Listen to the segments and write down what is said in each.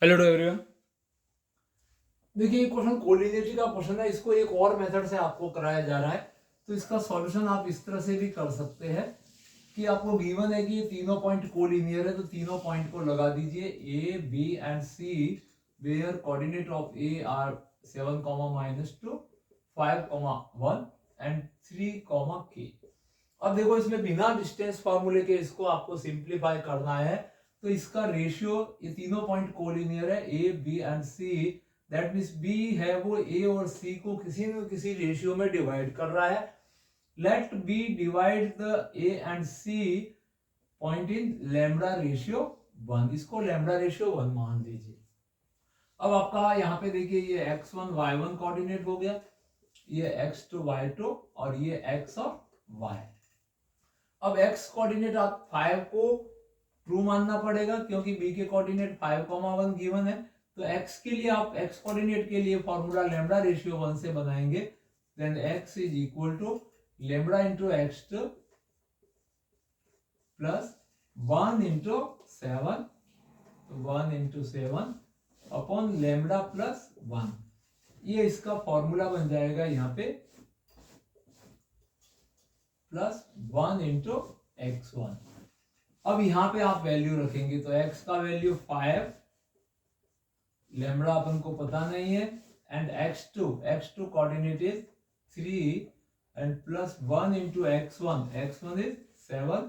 Hello to everyone. देखिए ये question collinearity का क्वेश्चन है, इसको एक और मेथड से आपको कराया जा रहा है। तो इसका सॉल्यूशन आप इस तरह से भी कर सकते हैं कि आपको गिवन है कि ये तीनों पॉइंट कोलिनियर है, तो तीनों पॉइंट को लगा दीजिए A B and C where coordinate of A are 7, -2, 5, 1 एंड 3, k। अब देखो इसमें बिना डिस्टेंस फॉर्मूले के इसको आपको सिंप्लीफाई करना है। तो इसका रेशियो, ये तीनों पॉइंट कोलिनियर है A B and C, that means B है वो ए और सी को किसी न किसी रेशियो में डिवाइड कर रहा है। Let B divide the A and C point in lambda ratio 1। इसको लैम्बडा रेशियो 1 मान लीजिए। अब आपका यहाँ पे देखिए ये x1 y1 कोऑर्डिनेट हो गया, ये x2 y2 और ये x और y। अब x कोऑर्डिनेट आप 5 को ट्रू मानना पड़ेगा क्योंकि b के कोऑर्डिनेट 5, 1 गिवन है। तो x के लिए आप x कोऑर्डिनेट के लिए फॉर्मूला लैम्बडा रेशियो 1 से बनाएंगे। Then x is equal to lambda into x2 plus 1 into 7, 1 into 7 upon lambda plus 1। ये इसका फॉर्मूला बन जाएगा यहाँ पे प्लस 1 इंटू x1। अब यहाँ पे आप वैल्यू रखेंगे तो x का वैल्यू 5, लैम्बडा अपन को पता नहीं है, and x2 coordinate is 3 and plus 1 into x1 is 7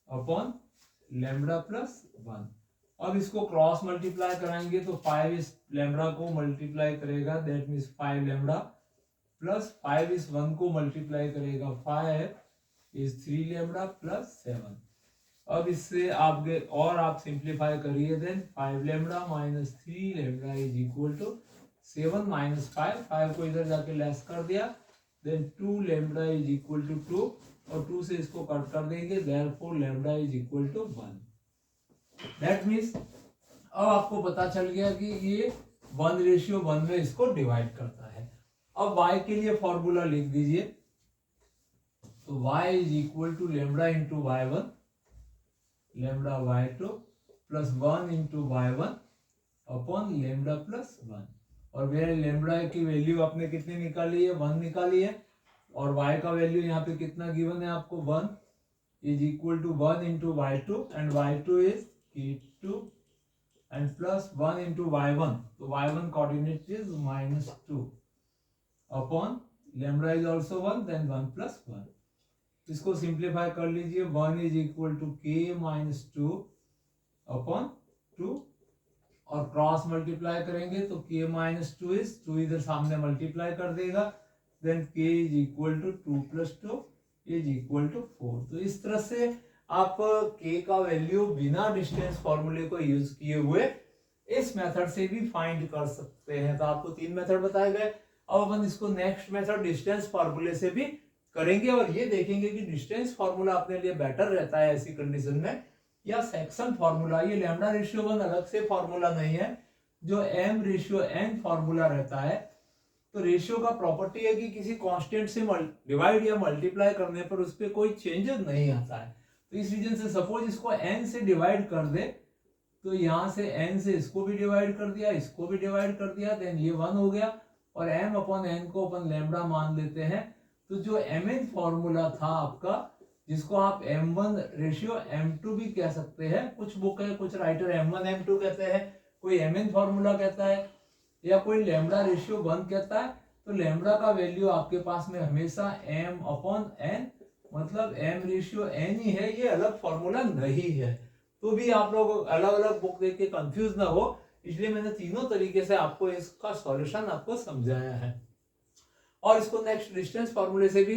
upon lambda plus 1। अब इसको क्रॉस मल्टीप्लाई कराएंगे तो 5 इस लैम्बडा को मल्टीप्लाई करेगा, दैट मीन्स 5 लैम्बडा प्लस 5 इस 1 को मल्टीप्लाई करेगा, 5 इज 3 लैम्बडा प्लस 7। अब इससे आप सिंप्लीफाई करिए, then 5 lambda minus 3 lambda is equal to 7 minus 5 को इधर जाके लेस कर दिया, then 2 lambda is equal to 2 और 2 से इसको कट कर देंगे, therefore lambda is equal to 1। That means अब आपको पता चल गया कि ये 1:1 में इसको डिवाइड करता है। अब y के लिए फॉर्मूला लिख दीजिए, तो y is equal to lambda into y1 lambda y2 plus 1 into y1 upon lambda plus 1। और मेरे लैम्बडा की वैल्यू आपने कितनी निकाली है, 1 निकाली है, और y का वैल्यू यहाँ पे कितना गिवन है आपको, 1 is equal to 1 into y2 and y2 is k2 and plus 1 into y1, तो y1 coordinate is -2 upon lambda is also 1, then 1 plus 1। इसको सिंप्लीफाई कर लीजिए, 1 is equal to k minus 2 upon 2 और क्रॉस मल्टीप्लाई करेंगे तो k minus 2 is 2 इधर सामने multiply कर देगा, then k is equal to 2 plus 2 is equal to 4। तो इस तरह से आप k का वैल्यू बिना डिस्टेंस फॉर्मूले को यूज किए हुए इस मेथड से भी फाइंड कर सकते हैं। तो आपको 3 मेथड बताए गए। अब अपन इसको नेक्स्ट मेथड डिस्टेंस फॉर्मूले से भी करेंगे और ये देखेंगे कि डिस्टेंस फॉर्मूला अपने लिए बेटर रहता है ऐसी कंडीशन में या सेक्शन फॉर्मूला। ये लैम्बडा रेशियो 1 अलग से फॉर्मूला नहीं है, जो m रेशियो n फॉर्मूला रहता है। तो रेशियो का प्रॉपर्टी है कि किसी कांस्टेंट से डिवाइड या मल्टीप्लाई करने पर उस पर कोई चेंजेस नहीं आता है। तो इस रीजन से सपोज इसको n से डिवाइड कर दे, तो यहाँ से n से इसको भी डिवाइड कर दिया, इसको भी डिवाइड कर दिया, देन ये 1 हो गया और m अपॉन n को अपन लैम्बडा मान लेते हैं। तो जो mn फॉर्मूला था आपका, जिसको आप m1 रेशियो m2 भी कह सकते हैं, कुछ बुक है कुछ राइटर m1 m2 कहते हैं, कोई mn फॉर्मूला कहता है या कोई लैम्बडा रेशियो 1 कहता है। तो लैम्बडा का वैल्यू आपके पास में हमेशा m अपॉन n, मतलब m रेशियो n ही है, ये अलग फॉर्मूला नहीं है। तो भी आप लोग अलग अलग बुक देख के कंफ्यूज ना हो, इसलिए मैंने तीनों तरीके से आपको इसका सॉल्यूशन आपको समझाया है। और इसको नेक्स्ट डिस्टेंस फॉर्मूले से भी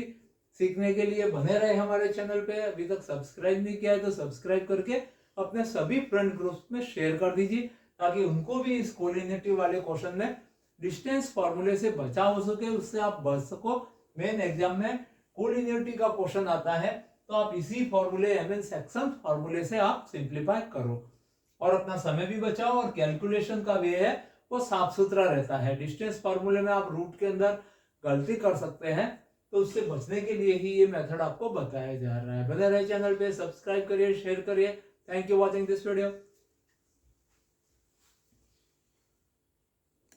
सीखने के लिए बने रहे हमारे चैनल पे। अभी तक सब्सक्राइब नहीं किया है तो सब्सक्राइब करके अपने सभी फ्रेंड ग्रुप्स में शेयर कर दीजिए, ताकि उनको भी इस कोलिनियरिटी वाले क्वेश्चन में डिस्टेंस फॉर्मूले से बचाव हो सके, उससे आप बच सको। मेन एग्जाम में कोलिनियरिटी का क्वेश्चन आता है तो आप इसी फॉर्मूले mn सेक्शन फॉर्मूले से आप सिंप्लीफाई करो और अपना समय भी बचाओ, और कैलकुलेशन का वे है वो साफ सुथरा रहता है। डिस्टेंस फॉर्मूले में आप रूट के अंदर गलती कर सकते हैं, तो उससे बचने के लिए ही ये मेथड आपको बताया जा रहा है। बने रहे चैनल पे, सब्सक्राइब करिए, शेयर करिए। Thank you watching this video.